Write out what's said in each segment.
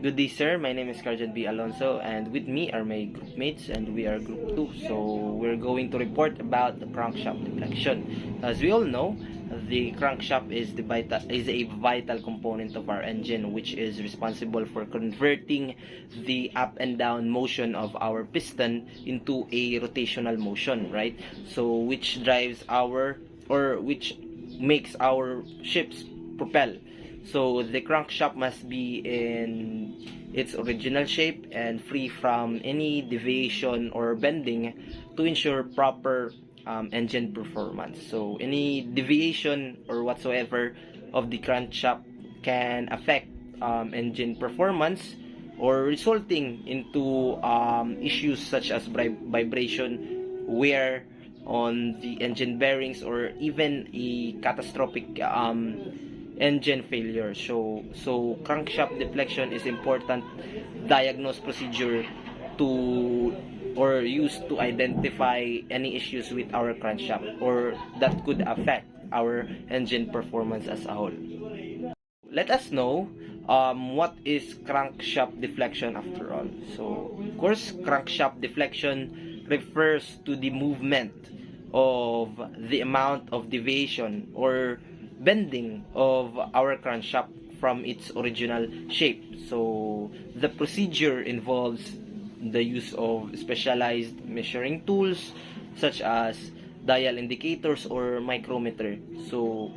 Good day, sir. My name is Carjan B. Alonso, and with me are my group mates, and we are group 2. So, we're going to report about the crankshaft deflection. As we all know, the crankshaft is a vital component of our engine, which is responsible for converting the up and down motion of our piston into a rotational motion, right? So, which makes our ships propel. So the crankshaft must be in its original shape and free from any deviation or bending to ensure proper engine performance. So any deviation or whatsoever of the crankshaft can affect engine performance, or resulting into issues such as vibration, wear on the engine bearings, or even a catastrophic engine failure. So crankshaft deflection is important diagnosed procedure to or used to identify any issues with our crankshaft or that could affect our engine performance as a whole. Let us know what is crankshaft deflection after all. So of course, crankshaft deflection refers to the movement of the amount of deviation or bending of our crankshaft from its original shape. So the procedure involves the use of specialized measuring tools such as dial indicators or micrometer. So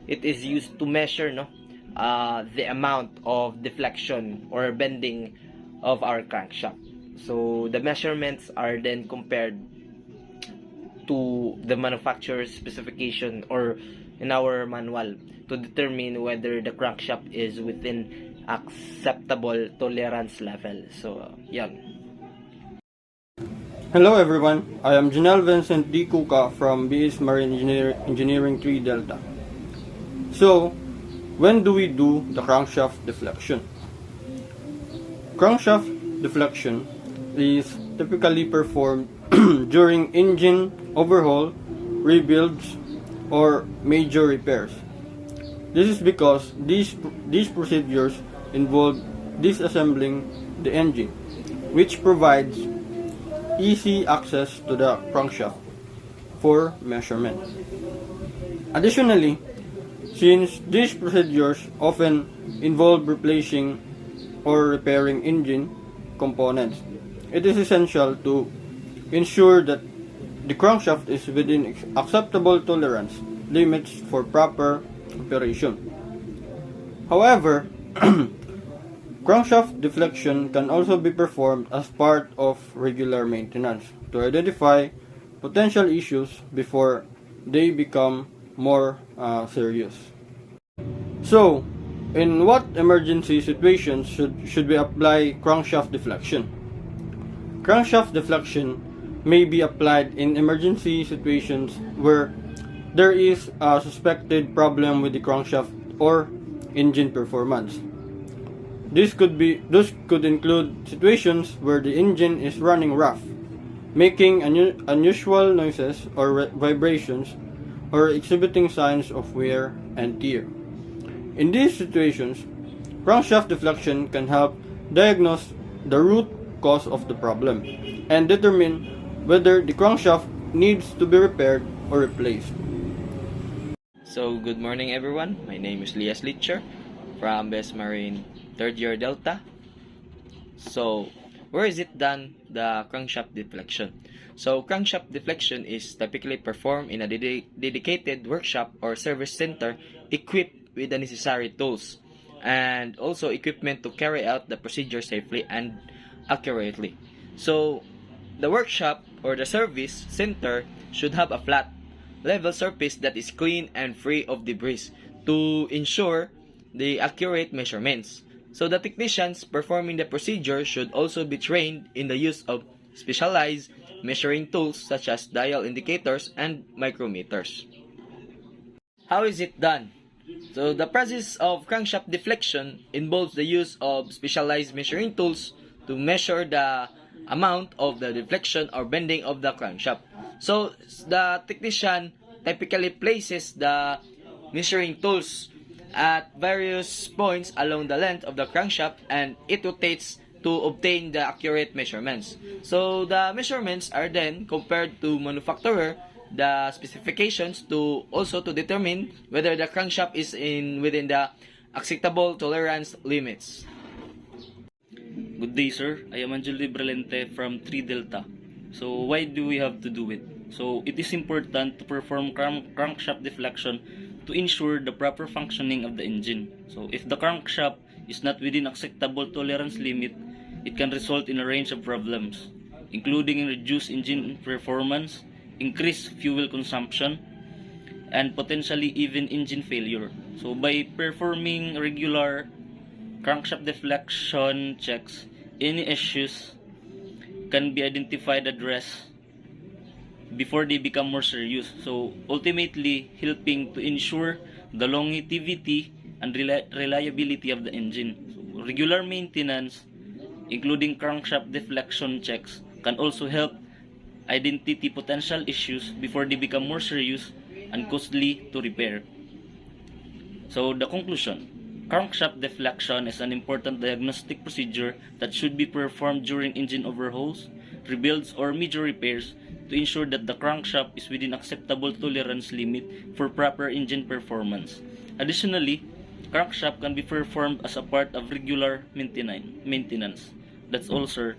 it is used to measure the amount of deflection or bending of our crankshaft. So the measurements are then compared to the manufacturer's specification or in our manual to determine whether the crankshaft is within acceptable tolerance level. So, yan. Hello everyone, I am Janelle Vincent D. Kuka from BS Marine Engineering 3 Delta. So, when do we do the crankshaft deflection? Crankshaft deflection is typically performed during engine overhaul, rebuilds, or major repairs. This is because these procedures involve disassembling the engine, which provides easy access to the crankshaft for measurement. Additionally, since these procedures often involve replacing or repairing engine components, it is essential to ensure that the crankshaft is within acceptable tolerance limits for proper operation. However, crankshaft deflection can also be performed as part of regular maintenance to identify potential issues before they become more serious. So, in what emergency situations should we apply crankshaft deflection? Crankshaft deflection may be applied in emergency situations where there is a suspected problem with the crankshaft or engine performance. This could include situations where the engine is running rough, making unusual noises or vibrations, or exhibiting signs of wear and tear. In these situations, crankshaft deflection can help diagnose the root cause of the problem and determine whether the crankshaft needs to be repaired or replaced. So good morning everyone. My name is Lias Litcher from BS Marine 3rd year Delta. So where is it done, the crankshaft deflection? So crankshaft deflection is typically performed in a dedicated workshop or service center equipped with the necessary tools and also equipment to carry out the procedure safely and accurately. So the workshop or the service center should have a flat, level surface that is clean and free of debris to ensure the accurate measurements. So the technicians performing the procedure should also be trained in the use of specialized measuring tools such as dial indicators and micrometers. How is it done? So the process of crankshaft deflection involves the use of specialized measuring tools to measure the amount of the deflection or bending of the crankshaft. So the technician typically places the measuring tools at various points along the length of the crankshaft, and it rotates to obtain the accurate measurements. So the measurements are then compared to manufacturer the specifications to also to determine whether the crankshaft is within the acceptable tolerance limits. Good day, sir. I am Angel Libralente from 3 Delta. So why do we have to do it? So it is important to perform crankshaft deflection to ensure the proper functioning of the engine. So if the crankshaft is not within acceptable tolerance limit, it can result in a range of problems, including reduced engine performance, increased fuel consumption, and potentially even engine failure. So by performing regular crankshaft deflection checks, any issues can be identified, addressed before they become more serious. So ultimately helping to ensure the longevity and reliability of the engine. So regular maintenance, including crankshaft deflection checks, can also help identify potential issues before they become more serious and costly to repair. So the conclusion: crankshaft deflection is an important diagnostic procedure that should be performed during engine overhauls, rebuilds, or major repairs to ensure that the crankshaft is within acceptable tolerance limit for proper engine performance. Additionally, crankshaft can be performed as a part of regular maintenance. That's all, sir.